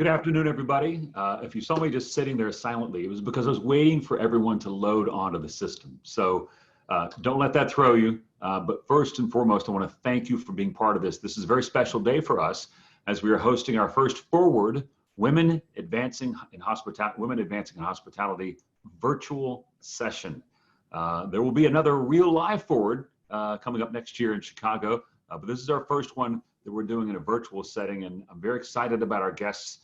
Good afternoon, everybody. If you saw me just sitting there silently, it was because I was waiting for everyone to load onto the system. So don't let that throw you. But first and foremost, I want to thank you for being part of this. This is a very special day for us as we are hosting our first ForWard Women Advancing in Hospitality virtual session. There will be another real live ForWard coming up next year in Chicago, but this is our first one that we're doing in a virtual setting, and I'm very excited about our guests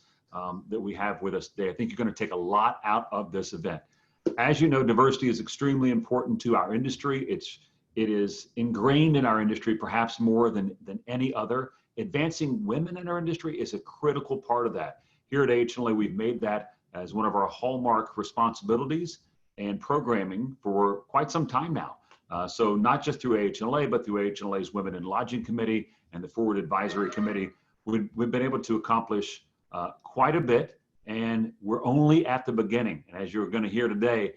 that we have with us today. I think you're going to take a lot out of this event. As you know, diversity is extremely important to our industry. It is ingrained in our industry, perhaps more than any other. Advancing women in our industry is a critical part of that. Here at AHLA, we've made that as one of our hallmark responsibilities and programming for quite some time now. So not just through AHLA, but through AHLA's Women in Lodging Committee and the ForWard Advisory Committee, we've been able to accomplish quite a bit, and we're only at the beginning. And as you're going to hear today,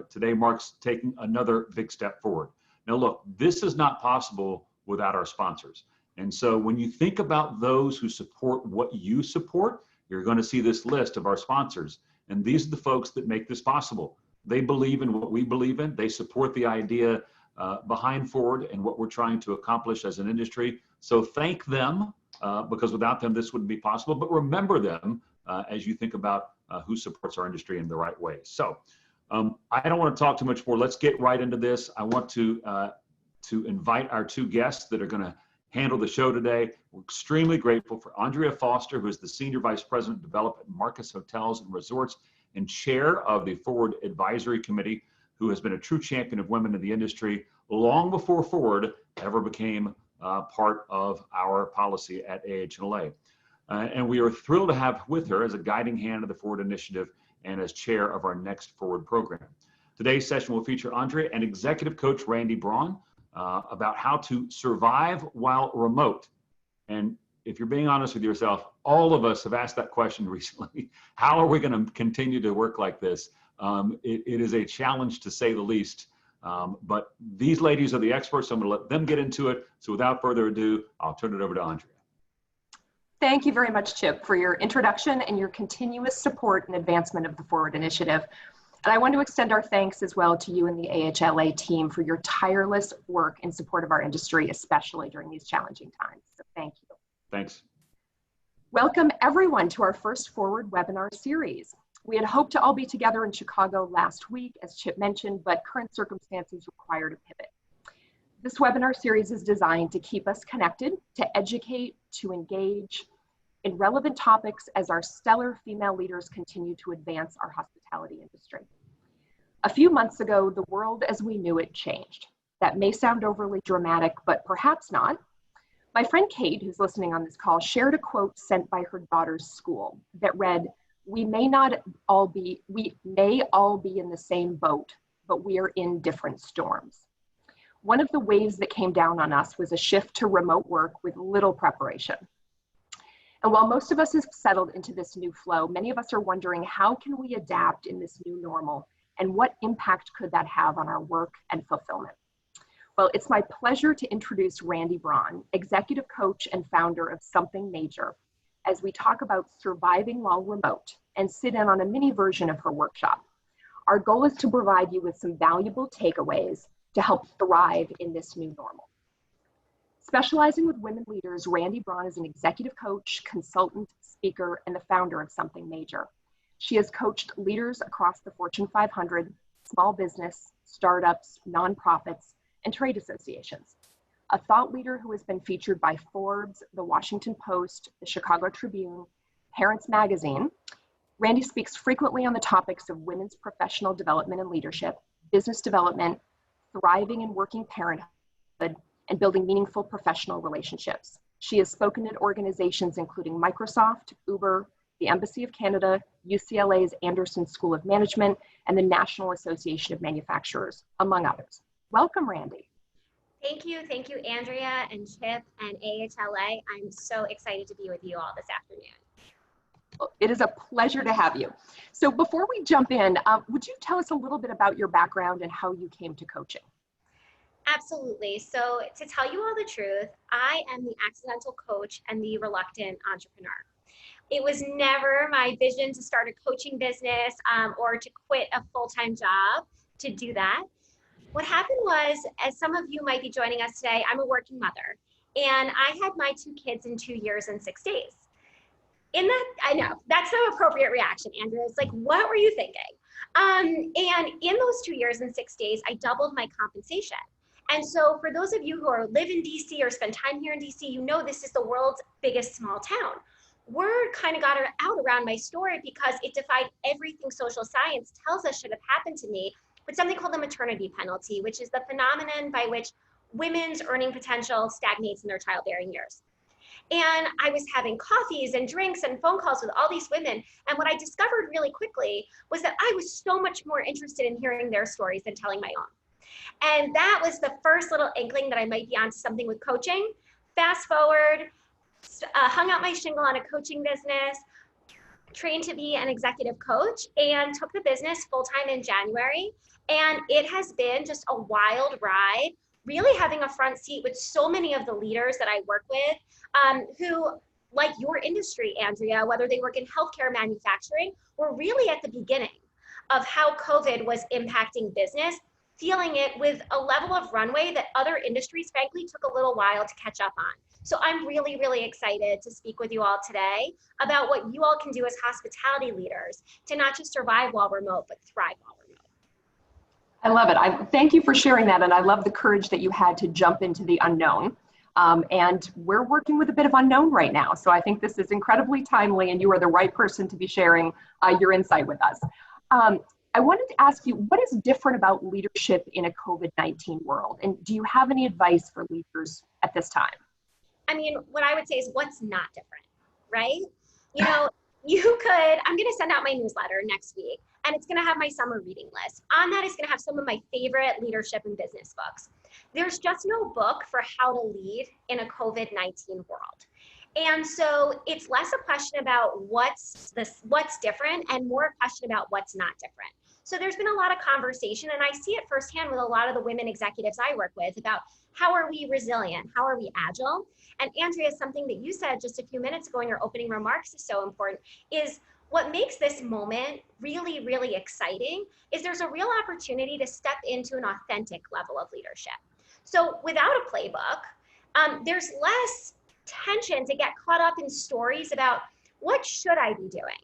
today marks taking another big step forward. Now look, this is not possible without our sponsors. And so when you think about those who support what you support, you're going to see this list of our sponsors. And these are the folks that make this possible. They believe in what we believe in. They support the idea behind ForWard and what we're trying to accomplish as an industry. So thank them, because without them, this wouldn't be possible. But remember them as you think about who supports our industry in the right way. So I don't want to talk too much more. Let's get right into this. I want to invite our two guests that are going to handle the show today. We're extremely grateful for Andrea Foster, who is the Senior Vice President of Development at Marcus Hotels and Resorts and Chair of the ForWard Advisory Committee, who has been a true champion of women in the industry long before ForWard ever became part of our policy at AHLA. And we are thrilled to have with her as a guiding hand of the ForWard initiative and as chair of our next ForWard program. Today's session will feature Andrea and executive coach Randy Braun about how to survive while remote. And if you're being honest with yourself, all of us have asked that question recently. How are we going to continue to work like this? It is a challenge to say the least. But these ladies are the experts, so I'm going to let them get into it. So without further ado, I'll turn it over to Andrea. Thank you very much, Chip, for your introduction and your continuous support and advancement of the ForWard initiative. And I want to extend our thanks as well to you and the AHLA team for your tireless work in support of our industry, especially during these challenging times. So thank you. Thanks. Welcome everyone to our first ForWard webinar series. We had hoped to all be together in Chicago last week, as Chip mentioned, but current circumstances required a pivot. This webinar series is designed to keep us connected, to educate, to engage in relevant topics as our stellar female leaders continue to advance our hospitality industry. A few months ago, the world as we knew it changed. That may sound overly dramatic, but perhaps not. My friend Kate, who's listening on this call, shared a quote sent by her daughter's school that read, we may all be in the same boat, but we are in different storms. One of the waves that came down on us was a shift to remote work with little preparation. And while most of us have settled into this new flow, many of us are wondering, how can we adapt in this new normal? And what impact could that have on our work and fulfillment? Well, it's my pleasure to introduce Randy Braun, executive coach and founder of Something Major, as we talk about surviving while remote and sit in on a mini version of her workshop. Our goal is to provide you with some valuable takeaways to help thrive in this new normal. Specializing with women leaders, Randy Braun is an executive coach, consultant, speaker, and the founder of Something Major. She has coached leaders across the Fortune 500, small business, startups, nonprofits, and trade associations. A thought leader who has been featured by Forbes, The Washington Post, The Chicago Tribune, Parents Magazine, Randy speaks frequently on the topics of women's professional development and leadership, business development, thriving in working parenthood, and building meaningful professional relationships. She has spoken at organizations including Microsoft, Uber, the Embassy of Canada, UCLA's Anderson School of Management, and the National Association of Manufacturers, among others. Welcome, Randy. Thank you, Andrea and Chip and AHLA. I'm so excited to be with you all this afternoon. Well, it is a pleasure to have you. So before we jump in, would you tell us a little bit about your background and how you came to coaching? Absolutely. So to tell you all the truth, I am the accidental coach and the reluctant entrepreneur. It was never my vision to start a coaching business or to quit a full-time job to do that. What happened was, as some of you might be joining us today, I'm a working mother, and I had my 2 kids in 2 years and 6 days. In that, I know, that's no appropriate reaction, Andrea. It's like, what were you thinking? And in those 2 years and 6 days, I doubled my compensation. And so for those of you who live in DC or spend time here in DC, you know this is the world's biggest small town. Word kind of got out around my story because it defied everything social science tells us should have happened to me, with something called the maternity penalty, which is the phenomenon by which women's earning potential stagnates in their childbearing years. And I was having coffees and drinks and phone calls with all these women. And what I discovered really quickly was that I was so much more interested in hearing their stories than telling my own. And that was the first little inkling that I might be onto something with coaching. Fast forward, hung out my shingle on a coaching business, trained to be an executive coach, and took the business full-time in January. And it has been just a wild ride, really having a front seat with so many of the leaders that I work with who, like your industry, Andrea, whether they work in healthcare, manufacturing, were really at the beginning of how COVID was impacting business, feeling it with a level of runway that other industries, frankly, took a little while to catch up on. So I'm really, really excited to speak with you all today about what you all can do as hospitality leaders to not just survive while remote, but thrive while remote. I love it. Thank you for sharing that. And I love the courage that you had to jump into the unknown. And we're working with a bit of unknown right now. So I think this is incredibly timely, and you are the right person to be sharing your insight with us. I wanted to ask you, what is different about leadership in a COVID-19 world? And do you have any advice for leaders at this time? I mean, what I would say is what's not different, right? You know, I'm going to send out my newsletter next week, and it's going to have my summer reading list. On that, it's going to have some of my favorite leadership and business books. There's just no book for how to lead in a COVID-19 world. And so it's less a question about what's different and more a question about what's not different. So there's been a lot of conversation, and I see it firsthand with a lot of the women executives I work with about how are we resilient? How are we agile? And Andrea, something that you said just a few minutes ago in your opening remarks is so important, is what makes this moment really, really exciting is there's a real opportunity to step into an authentic level of leadership. So without a playbook, there's less tension to get caught up in stories about what should I be doing?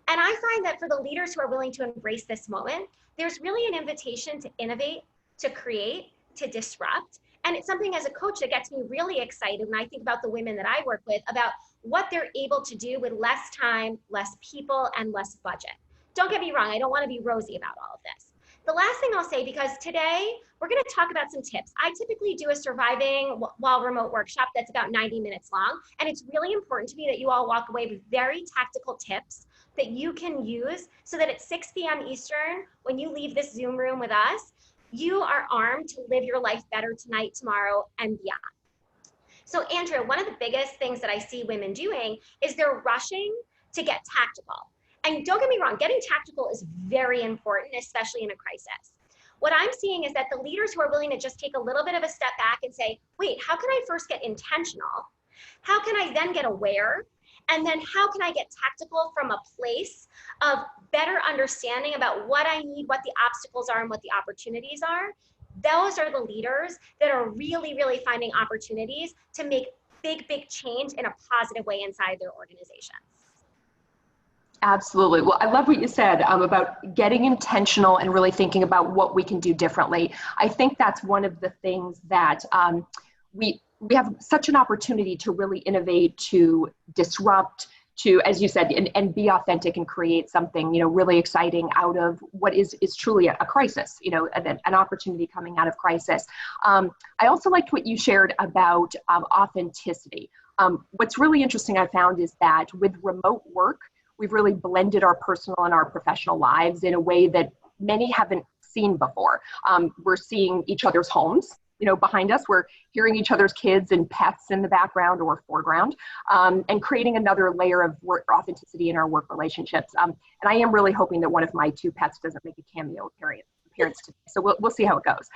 And I find that for the leaders who are willing to embrace this moment, there's really an invitation to innovate, to create, to disrupt. And it's something as a coach that gets me really excited when I think about the women that I work with about what they're able to do with less time, less people, and less budget. Don't get me wrong, I don't want to be rosy about all of this. The last thing I'll say, because today we're going to talk about some tips. I typically do a surviving while remote workshop that's about 90 minutes long. And it's really important to me that you all walk away with very tactical tips that you can use so that at 6 p.m. Eastern, when you leave this Zoom room with us, you are armed to live your life better tonight, tomorrow, and beyond. So Andrea, one of the biggest things that I see women doing is they're rushing to get tactical. And don't get me wrong, getting tactical is very important, especially in a crisis. What I'm seeing is that the leaders who are willing to just take a little bit of a step back and say, wait, how can I first get intentional? How can I then get aware? And then how can I get tactical from a place of better understanding about what I need, what the obstacles are, and what the opportunities are? Those are the leaders that are really, really finding opportunities to make big, big change in a positive way inside their organizations. Absolutely. Well, I love what you said about getting intentional and really thinking about what we can do differently. I think that's one of the things that we have such an opportunity to really innovate, to disrupt, to, as you said, and be authentic and create something, really exciting out of what is truly a crisis, an opportunity coming out of crisis. I also liked what you shared about authenticity. What's really interesting I found is that with remote work, we've really blended our personal and our professional lives in a way that many haven't seen before. We're seeing each other's homes, behind us. We're hearing each other's kids and pets in the background or foreground, and creating another layer of work authenticity in our work relationships. And I am really hoping that one of my 2 pets doesn't make a cameo appearance today. So we'll see how it goes.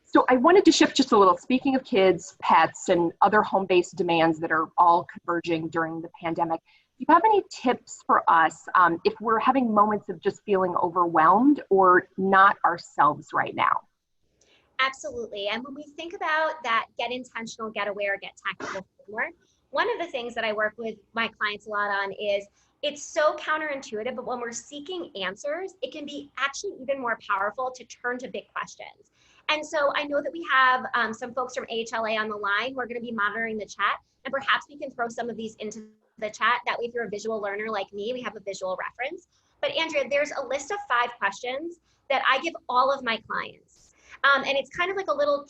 So I wanted to shift just a little. Speaking of kids, pets, and other home-based demands that are all converging during the pandemic, you have any tips for us if we're having moments of just feeling overwhelmed or not ourselves right now? Absolutely. And when we think about that get intentional, get aware, get tactical framework, one of the things that I work with my clients a lot on is it's so counterintuitive, but when we're seeking answers, it can be actually even more powerful to turn to big questions. And so I know that we have some folks from AHLA on the line. We're going to be monitoring the chat, and perhaps we can throw some of these into the chat. That way, if you're a visual learner like me, we have a visual reference. But Andrea, there's a list of 5 questions that I give all of my clients. And it's kind of like a little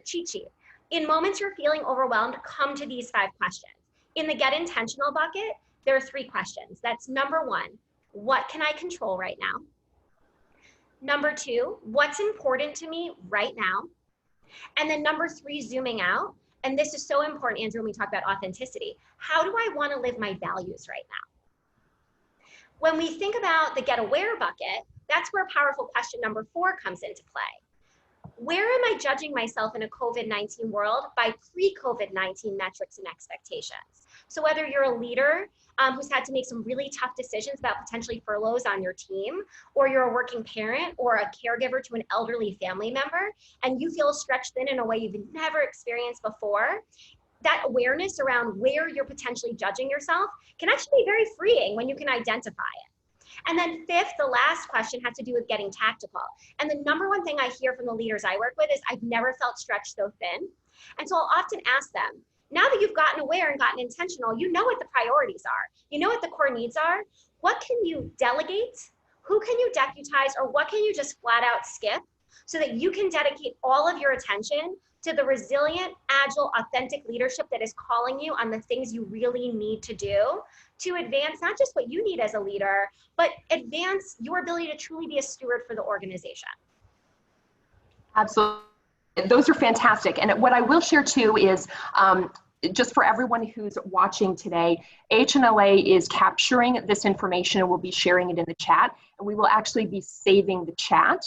cheat sheet. In moments you're feeling overwhelmed, come to these 5 questions. In the get intentional bucket, there are 3 questions. That's number 1, what can I control right now? Number 2, what's important to me right now? And then number 3, zooming out. And this is so important, Andrew, when we talk about authenticity. How do I want to live my values right now? When we think about the get aware bucket, that's where powerful question number 4 comes into play. Where am I judging myself in a COVID-19 world by pre-COVID-19 metrics and expectations? So whether you're a leader who's had to make some really tough decisions about potentially furloughs on your team, or you're a working parent or a caregiver to an elderly family member, and you feel stretched thin in a way you've never experienced before, that awareness around where you're potentially judging yourself can actually be very freeing when you can identify it. And then 5th, the last question has to do with getting tactical. And the number one thing I hear from the leaders I work with is, I've never felt stretched so thin. And so I'll often ask them, now that you've gotten aware and gotten intentional, you know what the priorities are. You know what the core needs are. What can you delegate? Who can you deputize? Or what can you just flat out skip so that you can dedicate all of your attention to the resilient, agile, authentic leadership that is calling you on the things you really need to do to advance not just what you need as a leader, but advance your ability to truly be a steward for the organization. Absolutely. Those are fantastic. And what I will share too is, just for everyone who's watching today, AHLA is capturing this information and we'll be sharing it in the chat. And we will actually be saving the chat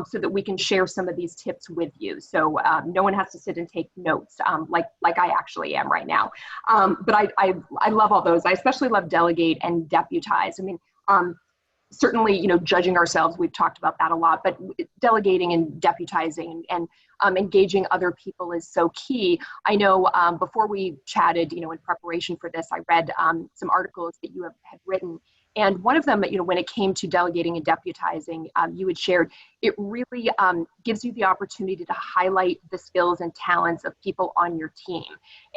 so that we can share some of these tips with you. So no one has to sit and take notes like I actually am right now. But I love all those. I especially love delegate and deputize. I mean, certainly, you know, judging ourselves, we've talked about that a lot, but delegating and deputizing and engaging other people is so key. I know before we chatted, you know, in preparation for this, I read some articles that you had written. And one of them, you know, when it came to delegating and deputizing, you had shared, it really gives you the opportunity to highlight the skills and talents of people on your team.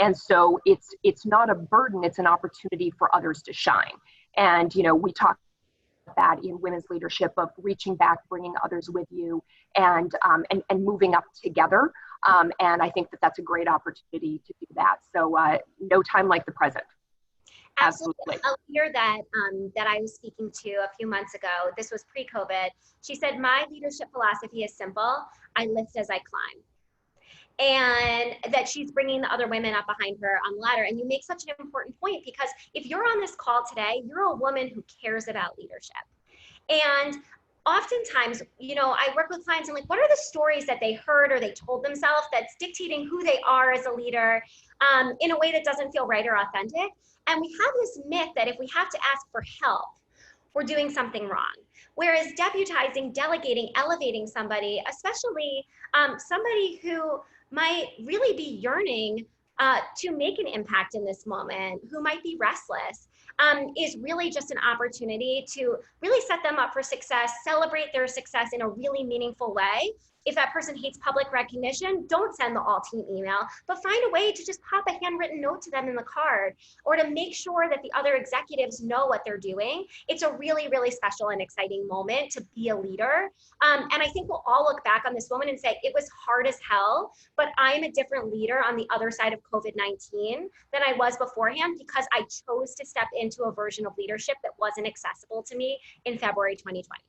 And so it's not a burden, it's an opportunity for others to shine. And, you know, we talk that in women's leadership of reaching back, bringing others with you, and moving up together. And I think that that's a great opportunity to do that. So no time like the present. Absolutely. A leader that I was speaking to a few months ago, this was pre-COVID, she said, my leadership philosophy is simple. I lift as I climb. And that she's bringing the other women up behind her on the ladder. And you make such an important point, because if you're on this call today, you're a woman who cares about leadership. And oftentimes, you know, I work with clients and like, what are the stories that they heard or they told themselves that's dictating who they are as a leader in a way that doesn't feel right or authentic? And we have this myth that if we have to ask for help, we're doing something wrong. Whereas deputizing, delegating, elevating somebody, especially somebody who might really be yearning to make an impact in this moment, who might be restless, is really just an opportunity to really set them up for success, celebrate their success in a really meaningful way. If that person hates public recognition, don't send the all team email, but find a way to just pop a handwritten note to them in the card, or to make sure that the other executives know what they're doing. It's a really, really special and exciting moment to be a leader. And I think we'll all look back on this moment and say, it was hard as hell, but I'm a different leader on the other side of COVID-19 than I was beforehand, because I chose to step into a version of leadership that wasn't accessible to me in February 2020.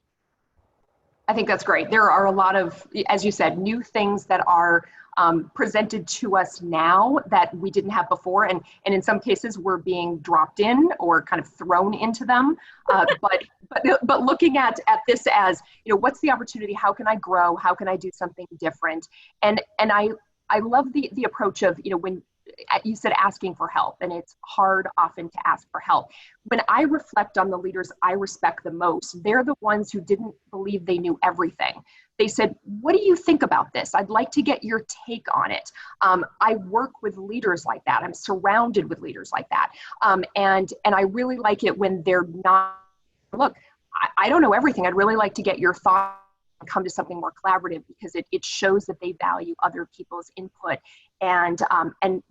I think that's great. There are a lot of, as you said, new things that are presented to us now that we didn't have before. And in some cases we're being dropped in or kind of thrown into them. But looking at this as, you know, what's the opportunity? How can I grow? How can I do something different? And I love the approach of, you know, you said asking for help, and it's hard often to ask for help. When I reflect on the leaders I respect the most, they're the ones who didn't believe they knew everything. They said, what do you think about this? I'd like to get your take on it. I work with leaders like that. I'm surrounded with leaders like that. And I really like it when they're not, look, I don't know everything. I'd really like to get your thoughts and come to something more collaborative, because it shows that they value other people's input. And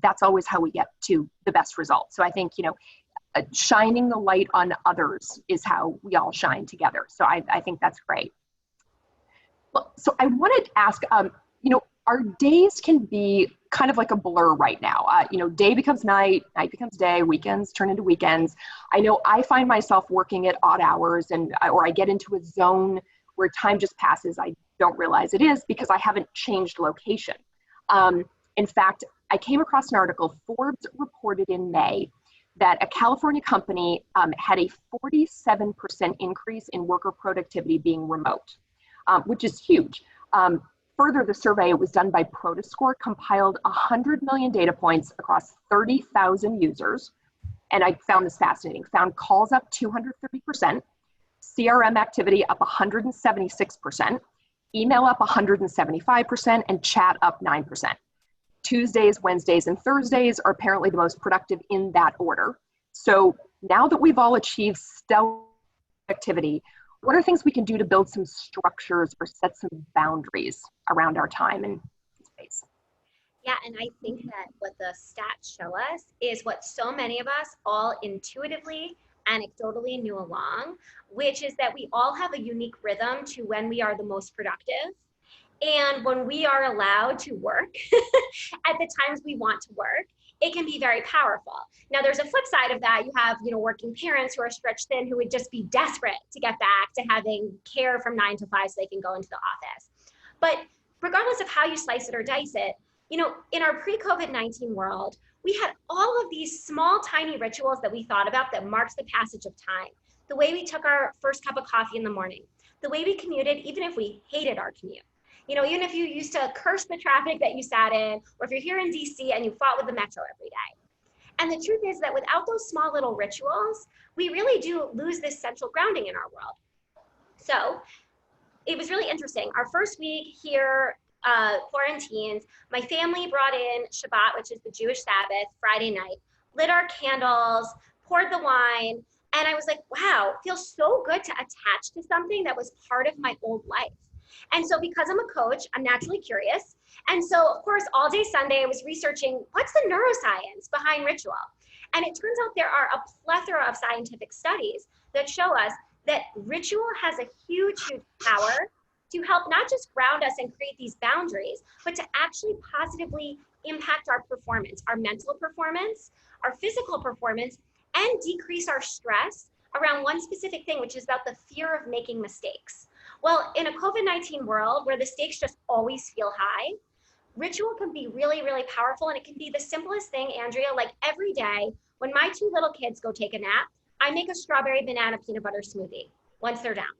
that's always how we get to the best results. So I think, shining the light on others is how we all shine together. So I think that's great. Well, so I wanted to ask, our days can be kind of like a blur right now. Day becomes night, night becomes day, weekends turn into weekends. I know I find myself working at odd hours, or I get into a zone where time just passes. I don't realize it is because I haven't changed location. In fact, I came across an article, Forbes reported in May, that a California company had a 47% increase in worker productivity being remote, which is huge. Further, the survey, it was done by Protascore, compiled 100 million data points across 30,000 users. And I found this fascinating. Found calls up 230%, CRM activity up 176%, email up 175%, and chat up 9%. Tuesdays, Wednesdays, and Thursdays are apparently the most productive in that order. So now that we've all achieved stellar activity, what are things we can do to build some structures or set some boundaries around our time and space? Yeah, and I think that what the stats show us is what so many of us all intuitively, anecdotally knew along, which is that we all have a unique rhythm to when we are the most productive. And when we are allowed to work at the times we want to work, it can be very powerful. Now, there's a flip side of that. You have, working parents who are stretched thin, who would just be desperate to get back to having care from 9 to 5 so they can go into the office. But regardless of how you slice it or dice it, in our pre-COVID-19 world, we had all of these small, tiny rituals that we thought about that marked the passage of time. The way we took our first cup of coffee in the morning, the way we commuted, even if we hated our commute. Even if you used to curse the traffic that you sat in, or if you're here in DC and you fought with the metro every day. And the truth is that without those small little rituals, we really do lose this central grounding in our world. So it was really interesting. Our first week here, quarantines, my family brought in Shabbat, which is the Jewish Sabbath, Friday night, lit our candles, poured the wine, and I was like, wow, it feels so good to attach to something that was part of my old life. And so because I'm a coach, I'm naturally curious. And so, of course, all day Sunday, I was researching what's the neuroscience behind ritual. And it turns out there are a plethora of scientific studies that show us that ritual has a huge, huge power to help not just ground us and create these boundaries, but to actually positively impact our performance, our mental performance, our physical performance, and decrease our stress around one specific thing, which is about the fear of making mistakes. Well, in a COVID-19 world where the stakes just always feel high, ritual can be really, really powerful. And it can be the simplest thing, Andrea, like every day when my 2 little kids go take a nap, I make a strawberry banana peanut butter smoothie once they're down.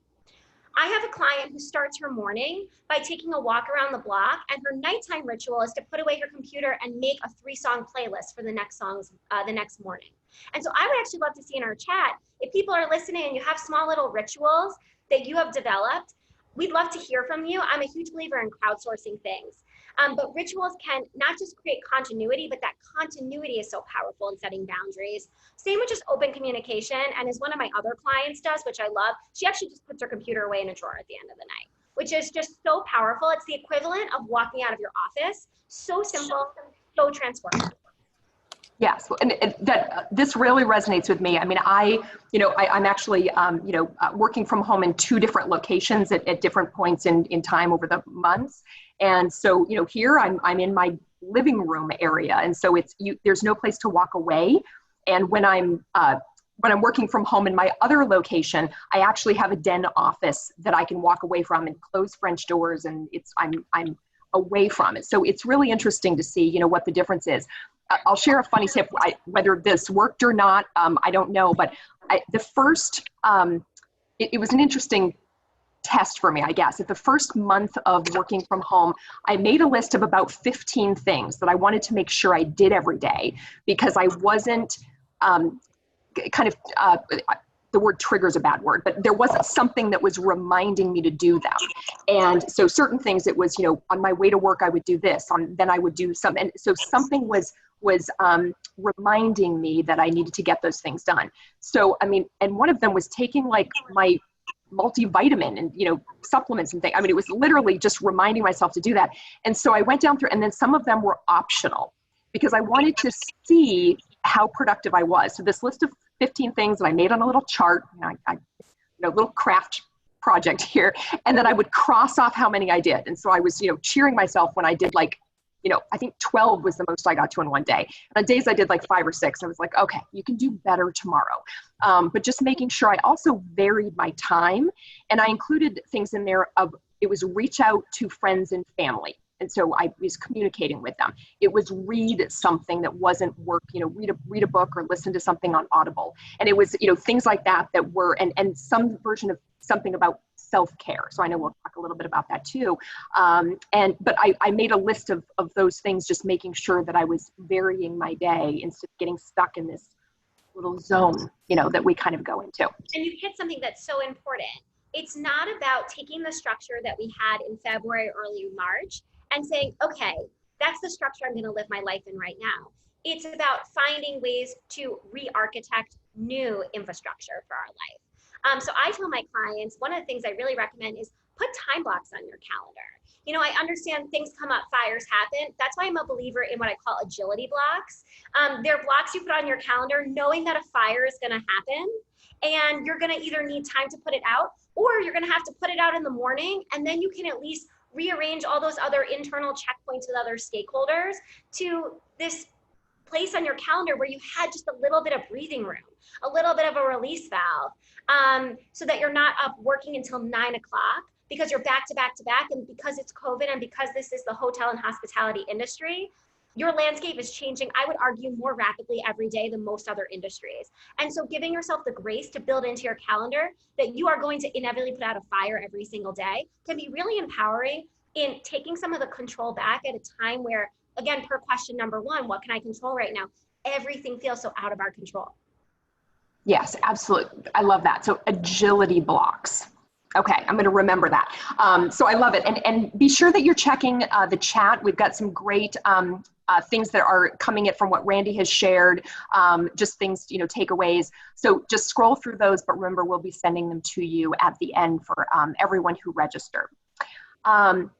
I have a client who starts her morning by taking a walk around the block, and her nighttime ritual is to put away her computer and make a 3-song playlist for the next songs the next morning. And so I would actually love to see in our chat, if people are listening and you have small little rituals that you have developed, we'd love to hear from you. I'm a huge believer in crowdsourcing things. But rituals can not just create continuity, but that continuity is so powerful in setting boundaries. Same with just open communication. And as one of my other clients does, which I love, she actually just puts her computer away in a drawer at the end of the night, which is just so powerful. It's the equivalent of walking out of your office. So simple, so transformative. Yes, and this really resonates with me. I mean, I'm actually, working from home in 2 different locations at different points in time over the months. And so, here I'm in my living room area. And so there's no place to walk away. And when I'm working from home in my other location, I actually have a den office that I can walk away from and close French doors, and I'm away from it. So it's really interesting to see, what the difference is. I'll share a funny tip. Whether this worked or not, I don't know. But it was an interesting test for me, I guess. At the first month of working from home, I made a list of about 15 things that I wanted to make sure I did every day, because I wasn't the word trigger is a bad word, but there wasn't something that was reminding me to do them. And so certain things, it was, on my way to work, I would do this, then I would do some, and so something was reminding me that I needed to get those things done. So, and one of them was taking like my multivitamin and, supplements and things. It was literally just reminding myself to do that. And so I went down through, and then some of them were optional because I wanted to see how productive I was. So this list of 15 things that I made on a little chart, little craft project here, and then I would cross off how many I did. And so I was, cheering myself when I did I think 12 was the most I got to in one day. And on days I did like 5 or 6, I was like, okay, you can do better tomorrow. But just making sure I also varied my time, and I included things in there it was reach out to friends and family. And so I was communicating with them. It was read something that wasn't work, read a book or listen to something on Audible. And it was, things like that were, and some version of something about self-care. So I know we'll talk a little bit about that too. But I made a list of those things, just making sure that I was varying my day instead of getting stuck in this little zone, that we kind of go into. And you hit something that's so important. It's not about taking the structure that we had in February, early March, and saying, okay, that's the structure I'm going to live my life in right now. It's about finding ways to re-architect new infrastructure for our life. So I tell my clients, one of the things I really recommend is put time blocks on your calendar. I understand things come up, fires happen. That's why I'm a believer in what I call agility blocks. They're blocks you put on your calendar knowing that a fire is going to happen, and you're going to either need time to put it out, or you're going to have to put it out in the morning, and then you can at least rearrange all those other internal checkpoints with other stakeholders to this place on your calendar where you had just a little bit of breathing room, a little bit of a release valve, so that you're not up working until 9 o'clock because you're back to back to back. And because it's COVID and because this is the hotel and hospitality industry, your landscape is changing, I would argue, more rapidly every day than most other industries. And so giving yourself the grace to build into your calendar that you are going to inevitably put out a fire every single day can be really empowering in taking some of the control back at a time where, again, per question number 1, what can I control right now? Everything feels so out of our control. Yes, absolutely. I love that. So agility blocks. Okay, I'm going to remember that. So I love it. And be sure that you're checking the chat. We've got some great things that are coming in from what Randy has shared, just things, takeaways. So just scroll through those, but remember, we'll be sending them to you at the end for everyone who registered. And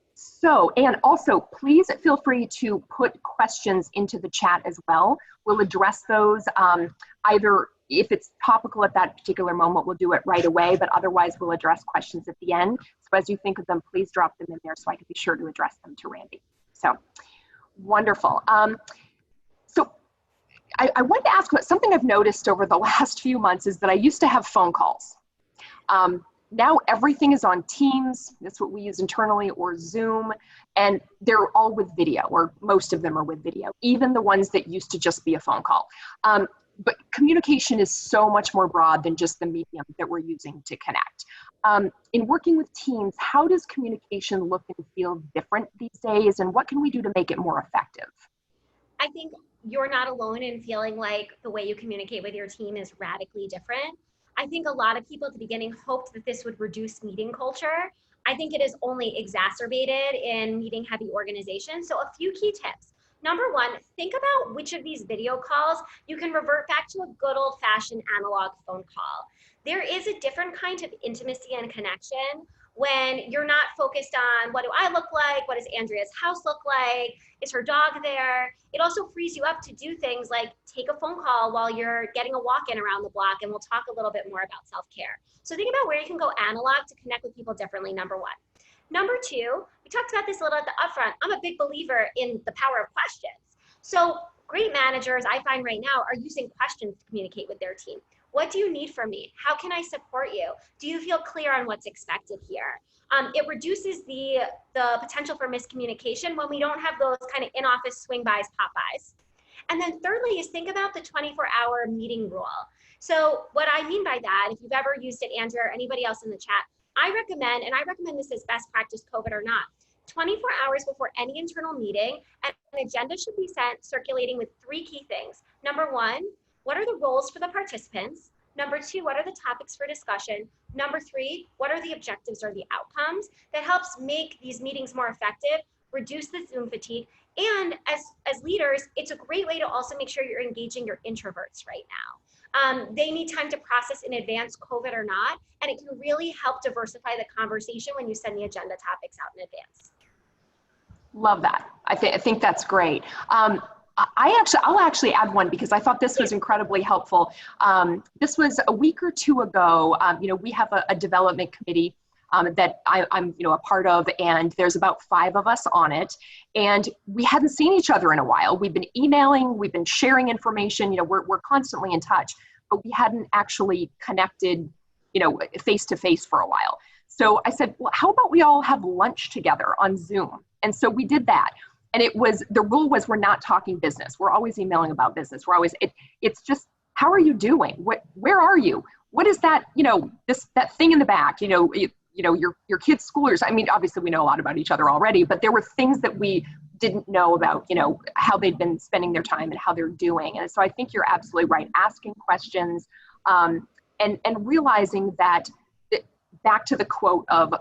also, please feel free to put questions into the chat as well. We'll address those either if it's topical at that particular moment, we'll do it right away, but otherwise we'll address questions at the end. So as you think of them, please drop them in there so I can be sure to address them to Randy. So wonderful. So I wanted to ask about something I've noticed over the last few months is that I used to have phone calls. Now everything is on Teams, that's what we use internally, or Zoom, and they're all with video, or most of them are with video, even the ones that used to just be a phone call. But communication is so much more broad than just the medium that we're using to connect. In working with teams, how does communication look and feel different these days, and what can we do to make it more effective? I think you're not alone in feeling like the way you communicate with your team is radically different. I think a lot of people at the beginning hoped that this would reduce meeting culture. I think it is only exacerbated in meeting heavy organizations. So a few key tips. Number 1, think about which of these video calls you can revert back to a good old fashioned analog phone call. There is a different kind of intimacy and connection when you're not focused on what do I look like, what does Andrea's house look like, is her dog there? It also frees you up to do things like take a phone call while you're getting a walk-in around the block, and we'll talk a little bit more about self-care. So think about where you can go analog to connect with people differently, number 1. Number 2, we talked about this a little at the upfront. I'm a big believer in the power of questions. So great managers, I find right now, are using questions to communicate with their team. What do you need from me? How can I support you? Do you feel clear on what's expected here? It reduces the potential for miscommunication when we don't have those kind of in-office swing-bys, pop-bys. And then thirdly is think about the 24-hour meeting rule. So what I mean by that, if you've ever used it, Andrea, or anybody else in the chat, I recommend this as best practice, COVID or not, 24 hours before any internal meeting, an agenda should be sent circulating with 3 key things. Number 1, what are the roles for the participants? Number 2, what are the topics for discussion? Number 3, what are the objectives or the outcomes? That helps make these meetings more effective, reduce the Zoom fatigue, and as leaders, it's a great way to also make sure you're engaging your introverts right now. They need time to process in advance, COVID or not, and it can really help diversify the conversation when you send the agenda topics out in advance. Love that. I think that's great. I'll actually add one because I thought this was incredibly helpful. This was a week or 2 ago. We have a development committee that I'm a part of, and there's about 5 of us on it, and we hadn't seen each other in a while. We've been emailing, we've been sharing information, we're constantly in touch, but we hadn't actually connected, face to face for a while. So I said, well, how about we all have lunch together on Zoom? And so we did that. And the rule was we're not talking business. We're always emailing about business. We're always, it's just, how are you doing? Where are you? What is that, that thing in the back, your kids' schoolers. I mean, obviously we know a lot about each other already, but there were things that we didn't know about, how they'd been spending their time and how they're doing. And so I think you're absolutely right. Asking questions and realizing that back to the quote of,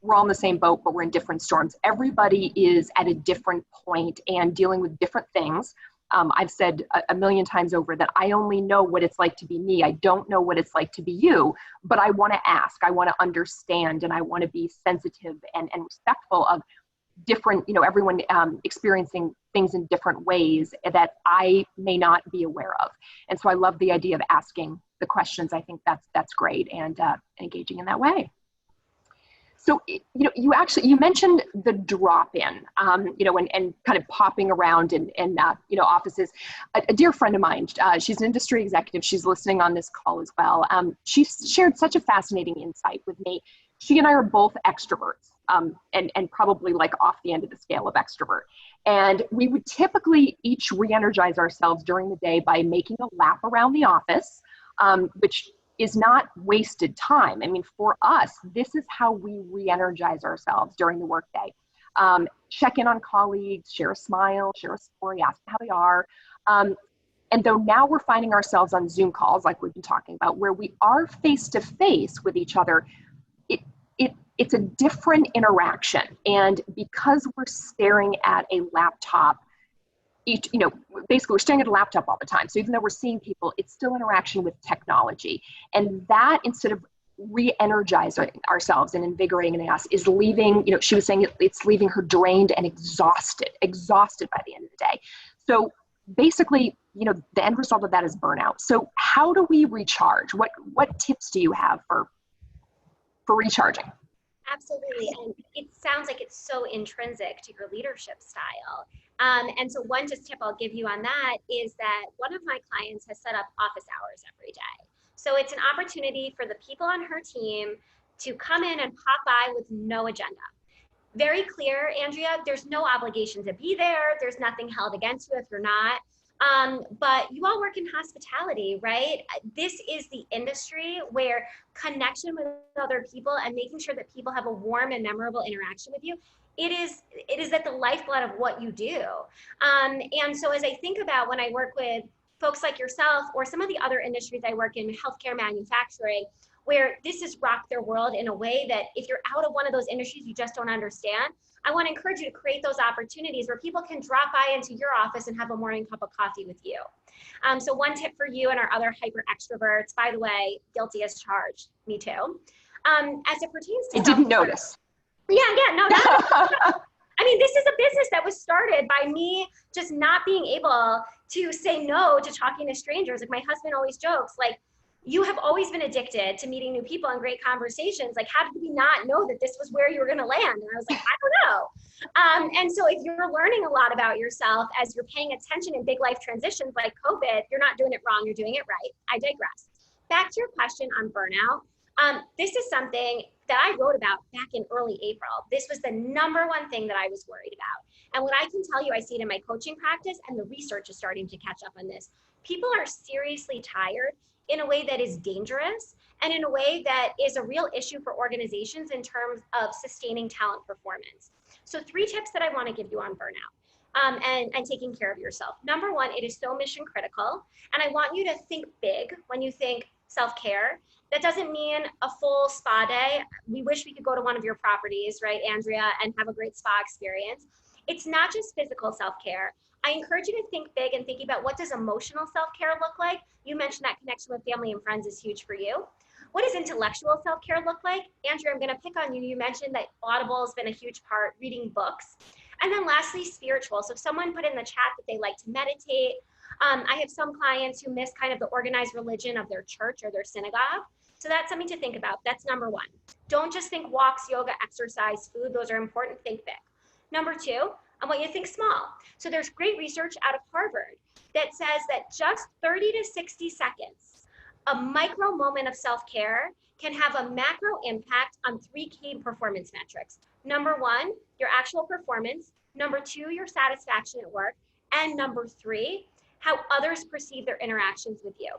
we're all in the same boat, but we're in different storms. Everybody is at a different point and dealing with different things. I've said a million times over that I only know what it's like to be me. I don't know what it's like to be you, but I want to ask, I want to understand, and I want to be sensitive and respectful of different, everyone experiencing things in different ways that I may not be aware of. And so I love the idea of asking the questions. I think that's great, and engaging in that way. So, you mentioned the drop-in, and kind of popping around in offices. A dear friend of mine, she's an industry executive. She's listening on this call as well. She shared such a fascinating insight with me. She and I are both extroverts, and probably like off the end of the scale of extrovert. And we would typically each re-energize ourselves during the day by making a lap around the office, which is not wasted time. I mean, for us, this is how we re-energize ourselves during the workday. Check in on colleagues, share a smile, share a story, ask how they are. And though now we're finding ourselves on Zoom calls, like we've been talking about, where we are face-to-face with each other, it's a different interaction. And because we're staring at a laptop, basically we're staring at a laptop all the time. So even though we're seeing people, it's still interaction with technology. And that, instead of re-energizing ourselves and invigorating us, is leaving, she was saying it's leaving her drained and exhausted by the end of the day. So basically, the end result of that is burnout. So how do we recharge? What tips do you have for recharging? Absolutely. And it sounds like it's so intrinsic to your leadership style. And so one just tip I'll give you on that is that one of my clients has set up office hours every day. So it's an opportunity for the people on her team to come in and pop by with no agenda. Very clear, Andrea, there's no obligation to be there. There's nothing held against you if you're not. But you all work in hospitality, right? This is the industry where connection with other people and making sure that people have a warm and memorable interaction with you, it is at the lifeblood of what you do. And so as I think about when I work with folks like yourself or some of the other industries I work in, healthcare, manufacturing, where this has rocked their world in a way that if you're out of one of those industries, you just don't understand. I want to encourage you to create those opportunities where people can drop by into your office and have a morning cup of coffee with you. So one tip for you and our other hyper extroverts, by the way, guilty as charged, me too. As it pertains to— I didn't notice. Yeah, no. I mean, this is a business that was started by me just not being able to say no to talking to strangers. Like my husband always jokes, like, you have always been addicted to meeting new people and great conversations. Like, how did we not know that this was where you were going to land? And I was like, I don't know. And so if you're learning a lot about yourself as you're paying attention in big life transitions like COVID, you're not doing it wrong, you're doing it right. I digress. Back to your question on burnout. This is something that I wrote about back in early April. This was the #1 thing that I was worried about. And what I can tell you, I see it in my coaching practice, and the research is starting to catch up on this. People are seriously tired in a way that is dangerous. and in a way that is a real issue for organizations in terms of sustaining talent performance. So 3 tips that I want to give you on burnout. And taking care of yourself. Number 1, it is so mission critical. And I want you to think big when you think self-care. That doesn't mean a full spa day. We wish we could go to one of your properties, right, Andrea, and have a great spa experience. It's not just physical self-care. I encourage you to think big and thinking about what does emotional self-care look like. You mentioned that connection with family and friends is huge for you. What does intellectual self-care look like? Andrea, I'm going to pick on you. You mentioned that Audible has been a huge part, reading books. And then lastly, spiritual. So if someone put in the chat that they like to meditate, I have some clients who miss kind of the organized religion of their church or their synagogue. So that's something to think about. That's number 1. Don't just think walks, yoga, exercise, food. Those are important. Think big. Number 2, I want you to think small. So there's great research out of Harvard that says that just 30 to 60 seconds, a micro moment of self-care can have a macro impact on 3 key performance metrics. Number 1, your actual performance. Number 2, your satisfaction at work. And number 3, how others perceive their interactions with you.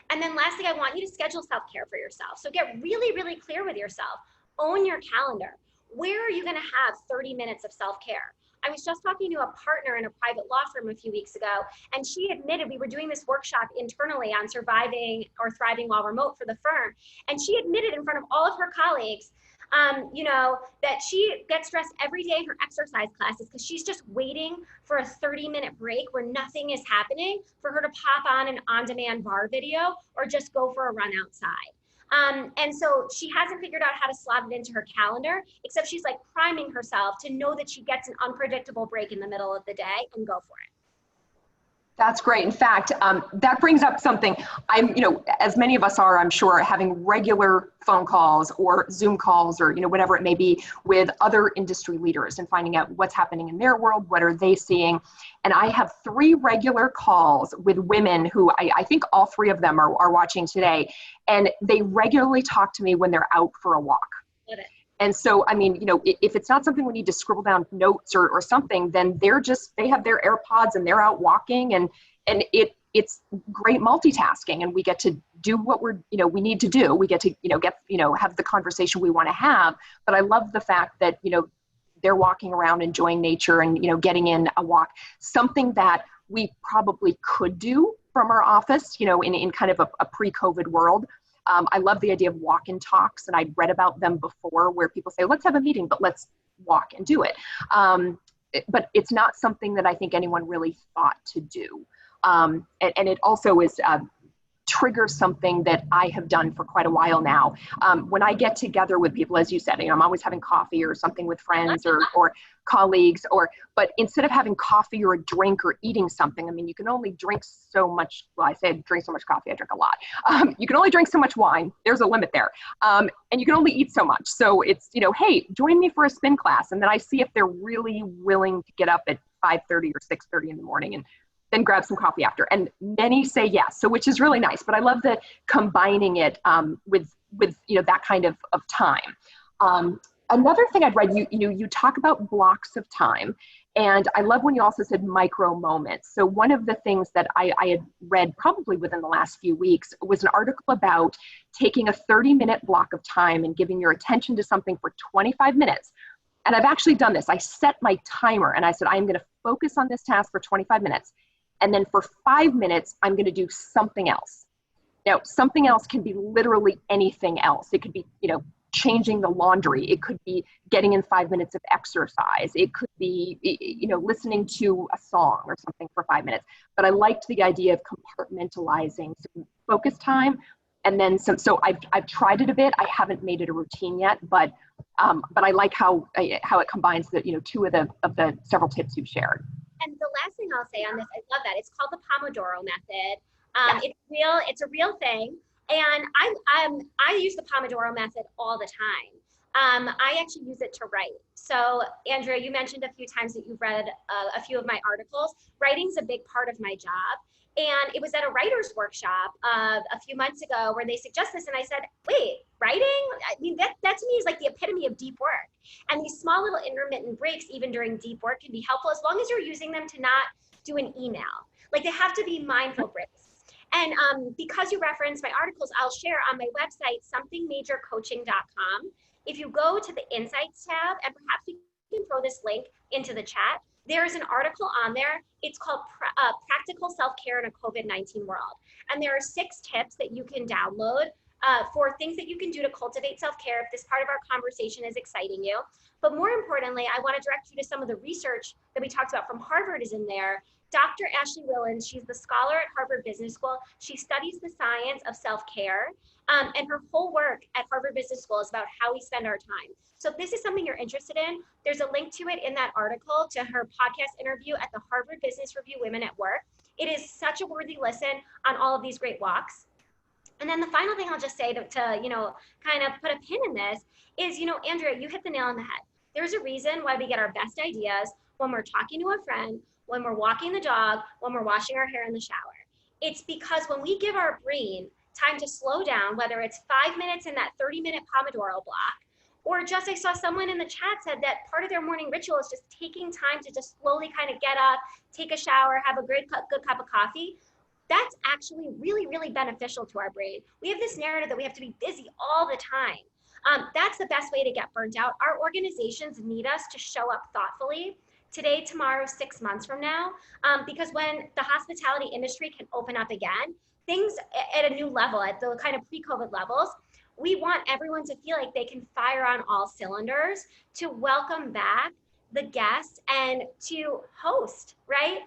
And then lastly, I want you to schedule self-care for yourself. So get really, really clear with yourself. Own your calendar. Where are you going to have 30 minutes of self-care? I was just talking to a partner in a private law firm a few weeks ago, and she admitted we were doing this workshop internally on surviving or thriving while remote for the firm. And she admitted in front of all of her colleagues, that she gets dressed every day for exercise classes because she's just waiting for a 30-minute break where nothing is happening for her to pop on an on-demand bar video or just go for a run outside. And so she hasn't figured out how to slot it into her calendar, except she's like priming herself to know that she gets an unpredictable break in the middle of the day and go for it. That's great. In fact, that brings up something. As many of us are, I'm sure, having regular phone calls or Zoom calls or, whatever it may be with other industry leaders and finding out what's happening in their world, what are they seeing. And I have 3 regular calls with women who I think all 3 of them are watching today. And they regularly talk to me when they're out for a walk. Love it. And so, if it's not something we need to scribble down notes or something, then they have their AirPods and they're out walking and it's great multitasking, and we get to do what we need to do. We get to, have the conversation we want to have. But I love the fact that, they're walking around enjoying nature and, getting in a walk, something that we probably could do from our office, in kind of a pre-COVID world. I love the idea of walk-in talks, and I'd read about them before where people say, let's have a meeting, but let's walk and do it. But it's not something that I think anyone really thought to do. And it also is triggers something that I have done for quite a while now. When I get together with people, as you said, I'm always having coffee or something with friends or colleagues, but instead of having coffee or a drink or eating something, you can only drink so much. Well, I say drink so much coffee, I drink a lot. You can only drink so much wine. There's a limit there. And you can only eat so much. So it's, hey, join me for a spin class. And then I see if they're really willing to get up at 5:30 or 6:30 in the morning and then grab some coffee after. And many say yes, so which is really nice. But I love the combining it with that kind of time. Another thing I'd read, you talk about blocks of time, and I love when you also said micro moments. So one of the things that I had read probably within the last few weeks was an article about taking a 30-minute block of time and giving your attention to something for 25 minutes. And I've actually done this. I set my timer and I said, I'm going to focus on this task for 25 minutes. And then for 5 minutes, I'm going to do something else. Now, something else can be literally anything else. It could be, changing the laundry. It could be getting in 5 minutes of exercise. It could be, listening to a song or something for 5 minutes. But I liked the idea of compartmentalizing some focus time. And then so I've tried it a bit. I haven't made it a routine yet, but I like how it combines the, 2 of the several tips you've shared. And the last thing I'll say on this, I love that. It's called the Pomodoro method. Yes. It's a real thing. And I use the Pomodoro method all the time. I actually use it to write. So Andrea, you mentioned a few times that you've read a few of my articles. Writing's a big part of my job. And it was at a writer's workshop a few months ago where they suggest this. And I said, wait, writing? That to me is like the epitome of deep work. And these small little intermittent breaks, even during deep work, can be helpful as long as you're using them to not do an email. Like they have to be mindful breaks. And because you referenced my articles, I'll share on my website, somethingmajorcoaching.com. If you go to the Insights tab, and perhaps we can throw this link into the chat, there is an article on there. It's called Practical Self-Care in a COVID-19 World. And there are 6 tips that you can download for things that you can do to cultivate self-care if this part of our conversation is exciting you. But more importantly, I want to direct you to some of the research that we talked about from Harvard is in there. Dr. Ashley Willens, she's the scholar at Harvard Business School. She studies the science of self-care, and her whole work at Harvard Business School is about how we spend our time. So if this is something you're interested in, there's a link to it in that article to her podcast interview at the Harvard Business Review Women at Work. It is such a worthy listen on all of these great walks. And then the final thing I'll just say to kind of put a pin in this is, Andrea, you hit the nail on the head. There's a reason why we get our best ideas when we're talking to a friend, when we're walking the dog, when we're washing our hair in the shower. It's because when we give our brain time to slow down, whether it's 5 minutes in that 30-minute Pomodoro block, or just I saw someone in the chat said that part of their morning ritual is just taking time to just slowly kind of get up, take a shower, have a good cup of coffee. That's actually really, really beneficial to our brain. We have this narrative that we have to be busy all the time. That's the best way to get burnt out. Our organizations need us to show up thoughtfully today, tomorrow, 6 months from now, because when the hospitality industry can open up again, things at a new level, at the kind of pre-COVID levels, we want everyone to feel like they can fire on all cylinders to welcome back the guests and to host, right?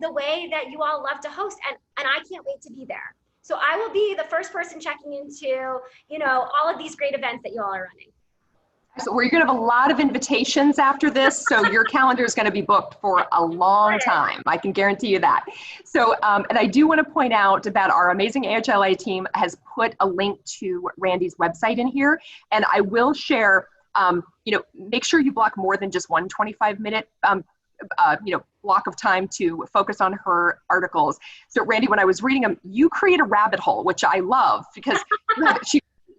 The way that you all love to host, and I can't wait to be there. So I will be the first person checking into, all of these great events that you all are running. So we're going to have a lot of invitations after this, so your calendar is going to be booked for a long time. I can guarantee you that. So, and I do want to point out that our amazing AHLA team has put a link to Randy's website in here, and I will share, make sure you block more than just one 25-minute block of time to focus on her articles. So Randy, when I was reading them, you create a rabbit hole, which I love, because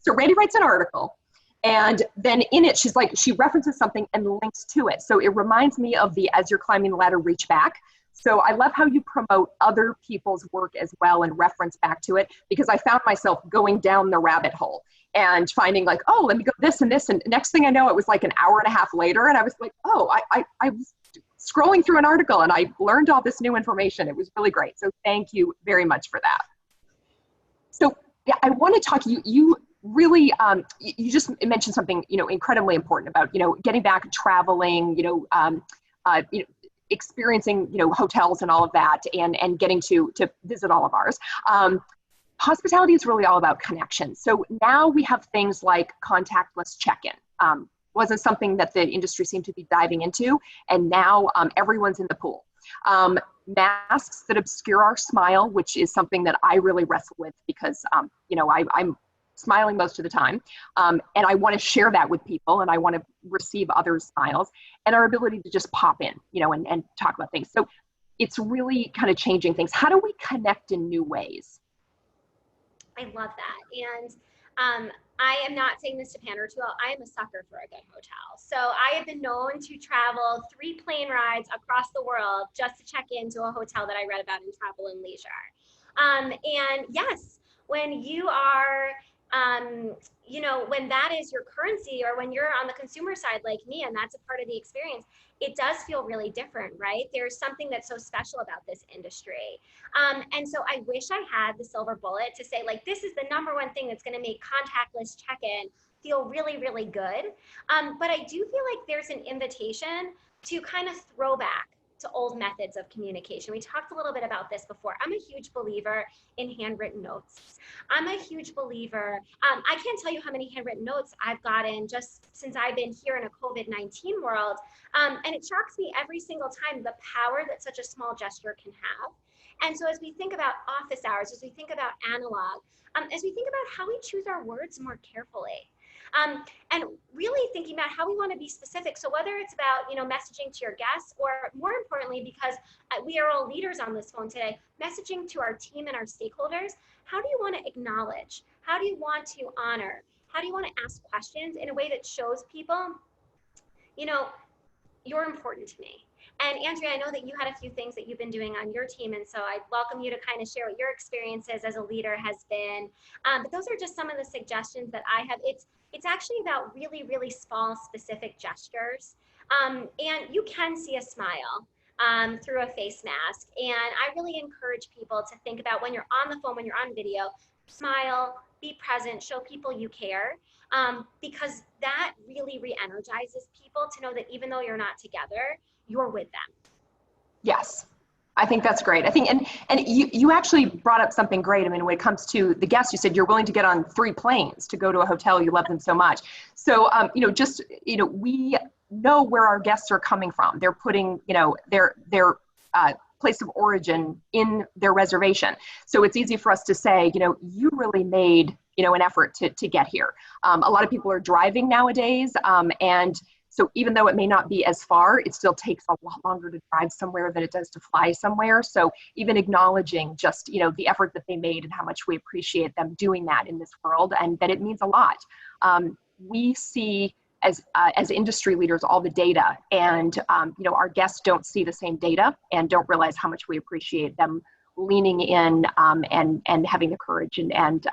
so Randy writes an article, and then in it, she references something and links to it. So it reminds me of the As You're Climbing the Ladder, Reach Back. So I love how you promote other people's work as well and reference back to it, because I found myself going down the rabbit hole and finding like, oh, let me go this and this. And next thing I know, it was like an hour and a half later. And I was like, oh, I was scrolling through an article and I learned all this new information. It was really great. So thank you very much for that. So yeah, I want to talk, you really, you just mentioned something, incredibly important about, getting back, traveling, experiencing, hotels and all of that, and getting to visit all of ours. Hospitality is really all about connection. So now we have things like contactless check-in. Wasn't something that the industry seemed to be diving into, and now everyone's in the pool. Masks that obscure our smile, which is something that I really wrestle with, because I'm smiling most of the time, and I want to share that with people, and I want to receive others' smiles, and our ability to just pop in, and talk about things. So it's really kind of changing things. How do we connect in new ways? I love that. And I am not saying this to pander to all. I am a sucker for a good hotel. So I have been known to travel 3 plane rides across the world just to check into a hotel that I read about in Travel and Leisure. And yes, when you are, when that is your currency, or when you're on the consumer side like me, and that's a part of the experience, it does feel really different, right? There's something that's so special about this industry. And so I wish I had the silver bullet to say, like, this is the #1 thing that's going to make contactless check-in feel really, really good. But I do feel like there's an invitation to kind of throw back to old methods of communication. We talked a little bit about this before. I'm a huge believer in handwritten notes. I'm a huge believer. I can't tell you how many handwritten notes I've gotten just since I've been here in a COVID-19 world. And it shocks me every single time the power that such a small gesture can have. And so as we think about office hours, as we think about analog, as we think about how we choose our words more carefully, and really thinking about how we want to be specific. So whether it's about, messaging to your guests, or more importantly, because we are all leaders on this phone today, messaging to our team and our stakeholders, how do you want to acknowledge? How do you want to honor? How do you want to ask questions in a way that shows people, you're important to me? And Andrea, I know that you had a few things that you've been doing on your team, and so I'd welcome you to kind of share what your experiences as a leader has been. But those are just some of the suggestions that I have. It's actually about really, really small, specific gestures. And you can see a smile through a face mask. And I really encourage people to think about when you're on the phone, when you're on video, smile, be present, show people you care, because that really re-energizes people to know that even though you're not together, you're with them. Yes, I think that's great. I think, and you actually brought up something great. I mean, when it comes to the guests, you said you're willing to get on 3 planes to go to a hotel. You love them so much. So, we know where our guests are coming from. They're putting, their place of origin in their reservation. So it's easy for us to say, you really made, an effort to get here. A lot of people are driving nowadays. And so even though it may not be as far, it still takes a lot longer to drive somewhere than it does to fly somewhere. So even acknowledging just, the effort that they made and how much we appreciate them doing that in this world, and that it means a lot. We see as industry leaders all the data, and our guests don't see the same data and don't realize how much we appreciate them leaning in and having the courage and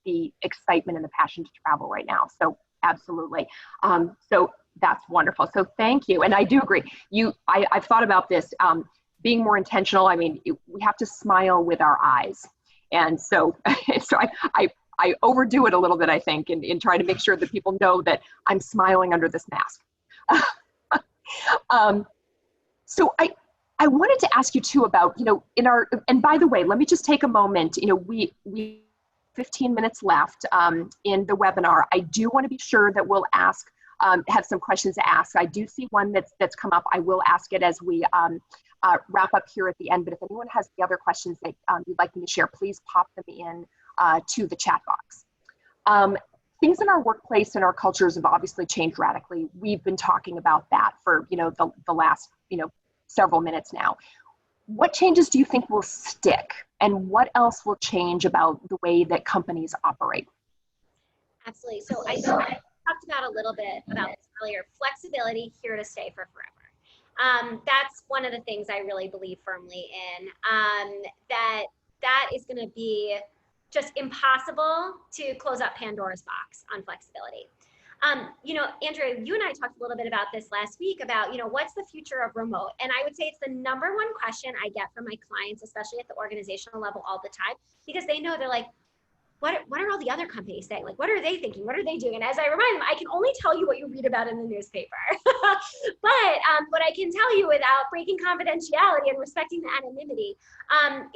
the excitement and the passion to travel right now. So absolutely. So that's wonderful. So thank you. And I do agree. I've thought about this, being more intentional. I mean, we have to smile with our eyes. And so, I overdo it a little bit, I think, in trying to make sure that people know that I'm smiling under this mask. So I wanted to ask you too about, and by the way, let me just take a moment, we 15 minutes left in the webinar. I do want to be sure that we'll have some questions to ask. I do see one that's come up. I will ask it as we wrap up here at the end, but if anyone has the other questions that you'd like me to share, please pop them in to the chat box. Things in our workplace and our cultures have obviously changed radically. We've been talking about that for the last several minutes now. What changes do you think will stick, and what else will change about the way that companies operate? Absolutely. So I talked about a little bit about this earlier. Flexibility, here to stay for forever. That's one of the things I really believe firmly in. That is going to be just impossible to close up Pandora's box on flexibility. Andrea, you and I talked a little bit about this last week about, what's the future of remote? And I would say it's the number one question I get from my clients, especially at the organizational level all the time, because they know, they're like, what are all the other companies saying? Like, what are they thinking? What are they doing? And as I remind them, I can only tell you what you read about in the newspaper. But what I can tell you without breaking confidentiality and respecting the anonymity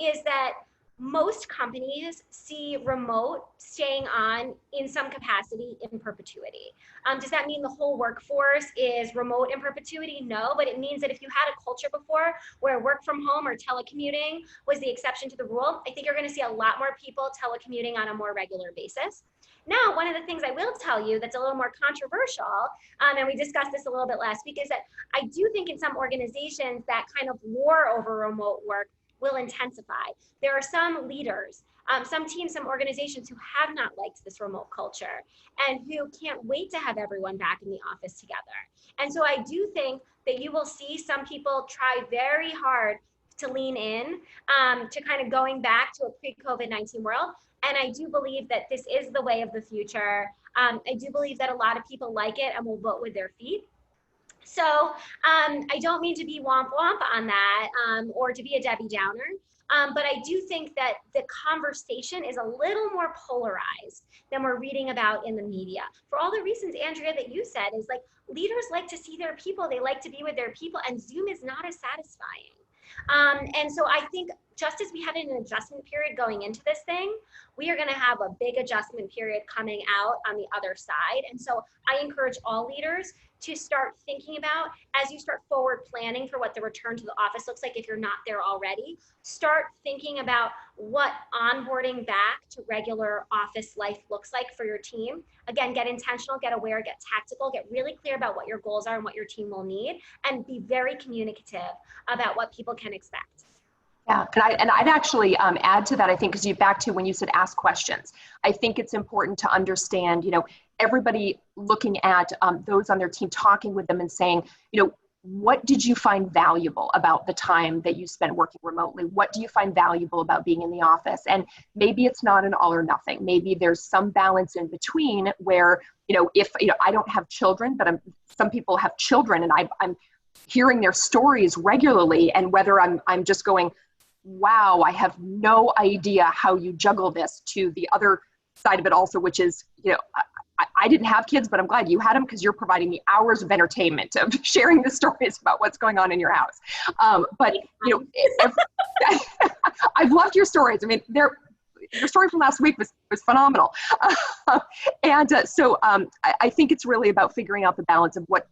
is that most companies see remote staying on in some capacity in perpetuity. Does that mean the whole workforce is remote in perpetuity? No, but it means that if you had a culture before where work from home or telecommuting was the exception to the rule, I think you're going to see a lot more people telecommuting on a more regular basis. Now, one of the things I will tell you that's a little more controversial, and we discussed this a little bit last week, is that I do think in some organizations that kind of war over remote work will intensify. There are some leaders, some teams, some organizations who have not liked this remote culture and who can't wait to have everyone back in the office together. And so I do think that you will see some people try very hard to lean in to kind of going back to a pre-COVID-19 world. And I do believe that this is the way of the future. I do believe that a lot of people like it and will vote with their feet. So I don't mean to be womp womp on that or to be a Debbie Downer, but I do think that the conversation is a little more polarized than we're reading about in the media. For all the reasons, Andrea, that you said, is like leaders like to see their people, they like to be with their people, and Zoom is not as satisfying. And so I think just as we had an adjustment period going into this thing, we are going to have a big adjustment period coming out on the other side. And so I encourage all leaders to start thinking about, as you start forward planning for what the return to the office looks like if you're not there already, start thinking about what onboarding back to regular office life looks like for your team. Again, get intentional, get aware, get tactical, get really clear about what your goals are and what your team will need, and be very communicative about what people can expect. Yeah, and I'd actually add to that, I think, because back to when you said ask questions. I think it's important to understand, everybody looking at those on their team, talking with them and saying, what did you find valuable about the time that you spent working remotely? What do you find valuable about being in the office? And maybe it's not an all or nothing. Maybe there's some balance in between where, if, I don't have children, but some people have children, and I'm hearing their stories regularly, and whether I'm just going, wow, I have no idea how you juggle this, to the other side of it also, which is, I didn't have kids, but I'm glad you had them, because you're providing me hours of entertainment of sharing the stories about what's going on in your house. But I've loved your stories. I mean, your story from last week was phenomenal. So I think it's really about figuring out the balance of what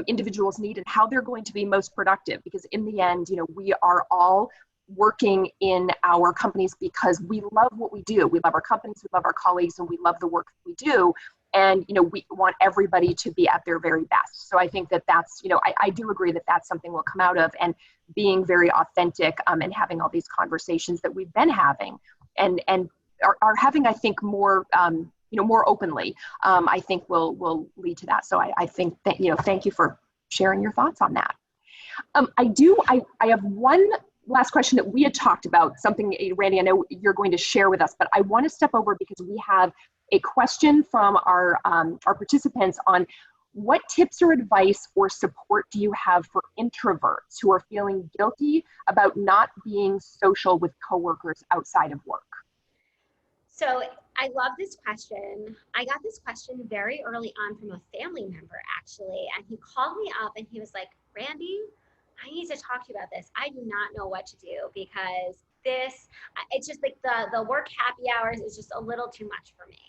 individuals need and how they're going to be most productive, because in the end, we are all working in our companies because we love what we do. We love our companies, we love our colleagues, and we love the work that we do. And, we want everybody to be at their very best. So I think that's, I do agree that that's something we'll come out of, and being very authentic and having all these conversations that we've been having and are having, I think, more, more openly, I think will lead to that. So I think that, thank you for sharing your thoughts on that. I have one last question that we had talked about, something, Randy, I know you're going to share with us, but I want to step over because we have a question from our participants on what tips or advice or support do you have for introverts who are feeling guilty about not being social with coworkers outside of work? So I love this question. I got this question very early on from a family member, actually, and he called me up and he was like, Randy, I need to talk to you about this. I do not know what to do, because it's just like the work happy hours is just a little too much for me.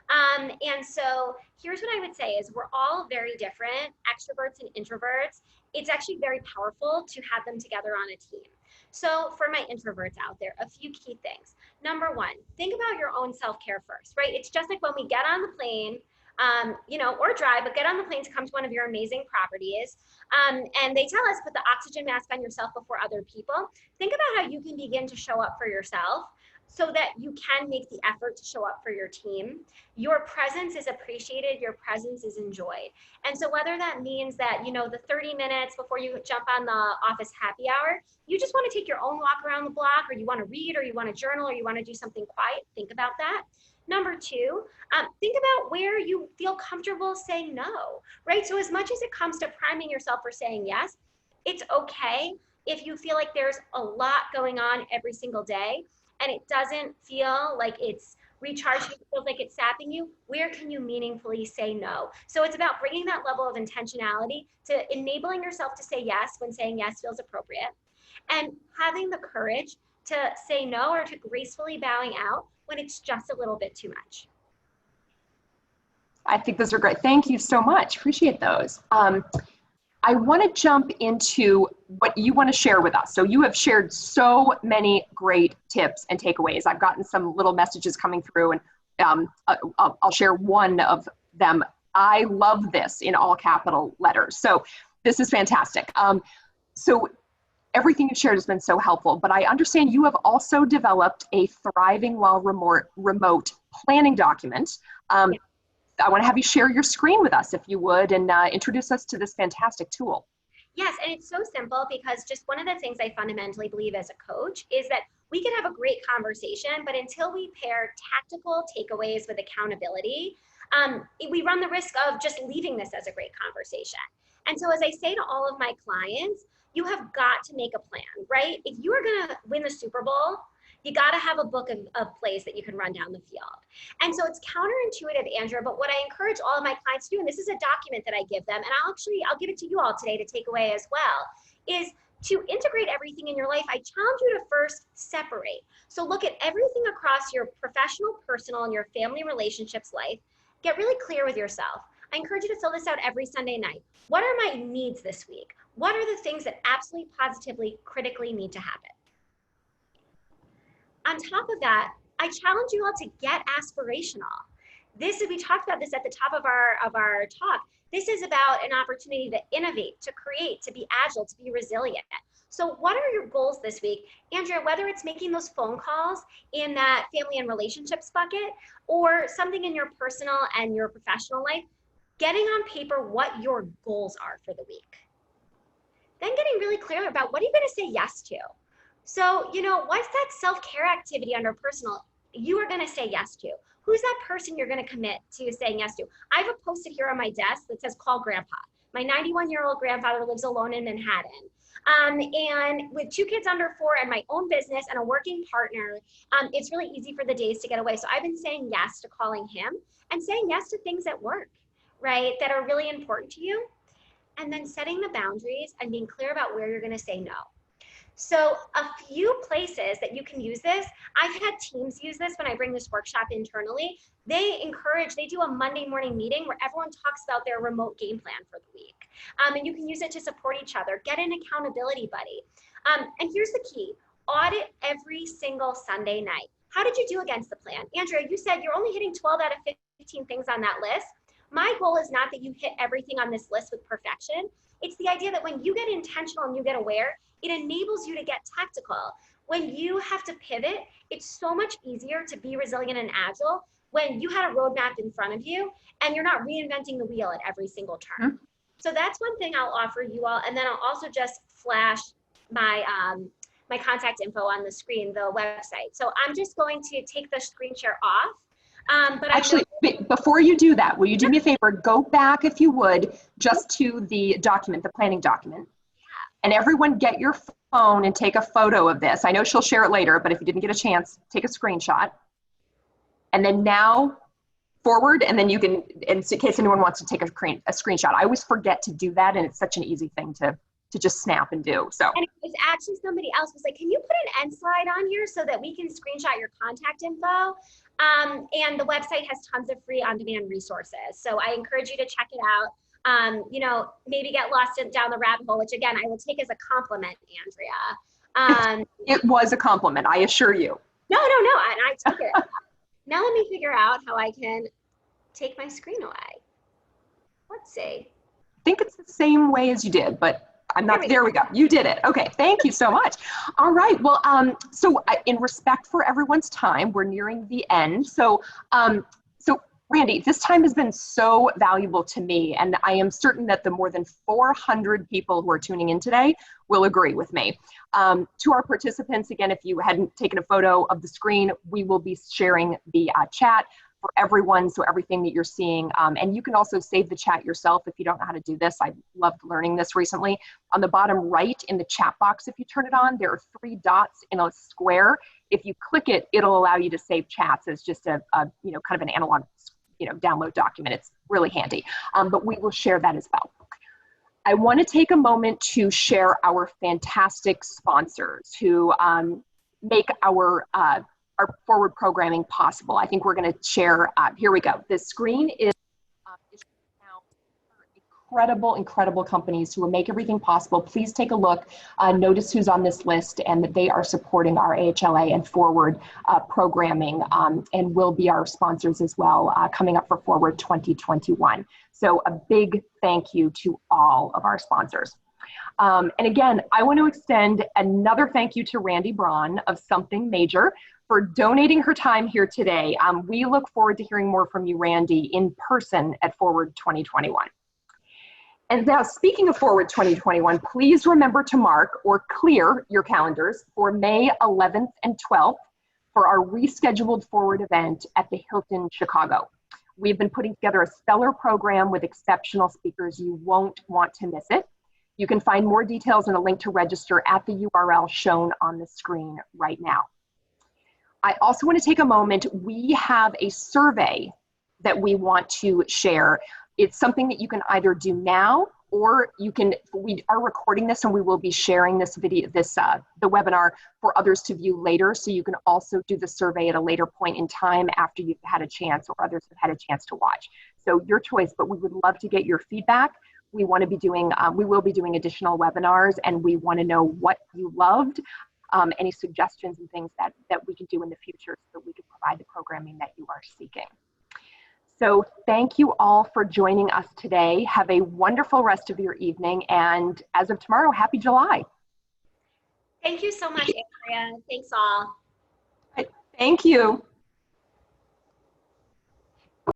And so here's what I would say is we're all very different, extroverts and introverts. It's actually very powerful to have them together on a team. So for my introverts out there, a few key things. Number one, think about your own self-care first, right? It's just like when we get on the plane, or drive, but get on the plane to come to one of your amazing properties. And they tell us, put the oxygen mask on yourself before other people. Think about how you can begin to show up for yourself so that you can make the effort to show up for your team. Your presence is appreciated, your presence is enjoyed. And so whether that means that, the 30 minutes before you jump on the office happy hour, you just want to take your own walk around the block, or you want to read, or you want to journal, or you want to do something quiet, think about that. Number two, think about where you feel comfortable saying no, right? So as much as it comes to priming yourself for saying yes, it's okay if you feel like there's a lot going on every single day and it doesn't feel like it's recharging, it feels like it's sapping you. Where can you meaningfully say no? So it's about bringing that level of intentionality to enabling yourself to say yes when saying yes feels appropriate, and having the courage to say no, or to gracefully bowing out when it's just a little bit too much. I think those are great. Thank you so much. Appreciate those. I want to jump into what you want to share with us. So you have shared so many great tips and takeaways. I've gotten some little messages coming through, and I'll share one of them. I love this, in all capital letters. So this is fantastic. So everything you've shared has been so helpful, but I understand you have also developed a Thriving While Remote planning document. I want to have you share your screen with us, if you would, and introduce us to this fantastic tool. Yes, and it's so simple, because just one of the things I fundamentally believe as a coach is that we can have a great conversation, but until we pair tactical takeaways with accountability, we run the risk of just leaving this as a great conversation. And so as I say to all of my clients, you have got to make a plan, right? If you are going to win the Super Bowl, you got to have a book of plays that you can run down the field. And so it's counterintuitive, Andrea, but what I encourage all of my clients to do, and this is a document that I give them, and I'll give it to you all today to take away as well, is to integrate everything in your life. I challenge you to first separate. So look at everything across your professional, personal, and your family relationships life. Get really clear with yourself. I encourage you to fill this out every Sunday night. What are my needs this week? What are the things that absolutely, positively, critically need to happen? On top of that, I challenge you all to get aspirational. We talked about this at the top of our talk. This is about an opportunity to innovate, to create, to be agile, to be resilient. So what are your goals this week? Andrea, whether it's making those phone calls in that family and relationships bucket, or something in your personal and your professional life, getting on paper what your goals are for the week. then getting really clear about what are you going to say yes to. So, you know, what's that self-care activity under personal you are going to say yes to? Who's that person you're going to commit to saying yes to? I have a post-it here on my desk that says call grandpa. My 91-year-old grandfather lives alone in Manhattan. And with 2 kids under 4 and my own business and a working partner, it's really easy for the days to get away. So I've been saying yes to calling him and saying yes to things at work, right, that are really important to you. And then setting the boundaries and being clear about where you're going to say no. So a few places that you can use this, I've had teams use this when I bring this workshop internally. They do a Monday morning meeting where everyone talks about their remote game plan for the week. And you can use it to support each other, get an accountability buddy. And here's the key, audit every single Sunday night. How did you do against the plan? Andrea, you said you're only hitting 12 out of 15 things on that list. My goal is not that you hit everything on this list with perfection. It's the idea that when you get intentional and you get aware, it enables you to get tactical. When you have to pivot, it's so much easier to be resilient and agile when you had a roadmap in front of you and you're not reinventing the wheel at every single turn. Mm-hmm. So that's one thing I'll offer you all. And then I'll also just flash my, my contact info on the screen, the website. So I'm just going to take the screen share off. But actually, before you do that, will you do me a favor? Go back, if you would, just to the document, the planning document. And everyone get your phone and take a photo of this. I know she'll share it later, but if you didn't get a chance, take a screenshot. And then now forward, and then you can, in case anyone wants to take a screenshot. I always forget to do that, and it's such an easy thing to just snap and do. So. And it's actually somebody else was like, can you put an end slide on here so that we can screenshot your contact info? And the website has tons of free on-demand resources. So I encourage you to check it out. You know, maybe get lost down the rabbit hole, which again, I will take as a compliment, Andrea. It was a compliment, I assure you. No, and I took it. Now let me figure out how I can take my screen away. Let's see. I think it's the same way as you did, but I'm not, there we go. You did it. Okay, thank you so much. All right, well, so in respect for everyone's time, we're nearing the end. So, Randy, this time has been so valuable to me, and I am certain that the more than 400 people who are tuning in today will agree with me. To our participants, again, if you hadn't taken a photo of the screen, we will be sharing the chat for everyone, so everything that you're seeing. And you can also save the chat yourself if you don't know how to do this. I loved learning this recently. On the bottom right in the chat box, if you turn it on, there are 3 dots in a square. If you click it, it'll allow you to save chats as just a you know, kind of an analog download document. It's really handy, but we will share that as well. I want to take a moment to share our fantastic sponsors who make our ForWard programming possible. I think we're going to share, here we go. The screen is now incredible companies who will make everything possible. Please take a look, notice who's on this list, and that they are supporting our AHLA and ForWard programming, and will be our sponsors as well coming up for ForWard 2021. So a big thank you to all of our sponsors. And again, I want to extend another thank you to Randy Braun of Something Major for donating her time here today. We look forward to hearing more from you, Randy, in person at ForWard 2021. And now, speaking of ForWard 2021, please remember to mark or clear your calendars for May 11th and 12th for our rescheduled ForWard event at the Hilton Chicago. We've been putting together a stellar program with exceptional speakers. You won't want to miss it. You can find more details and a link to register at the URL shown on the screen right now. I also want to take a moment. We have a survey that we want to share. It's something that you can either do now, or you can, we are recording this and we will be sharing this video, the webinar for others to view later. So you can also do the survey at a later point in time after you've had a chance or others have had a chance to watch. So your choice, but we would love to get your feedback. We want to be doing, we will be doing additional webinars, and we want to know what you loved, any suggestions and things that we can do in the future so that we can provide the programming that you are seeking. So thank you all for joining us today. Have a wonderful rest of your evening, and as of tomorrow, happy July. Thank you so much, Andrea. Thanks all. Thank you.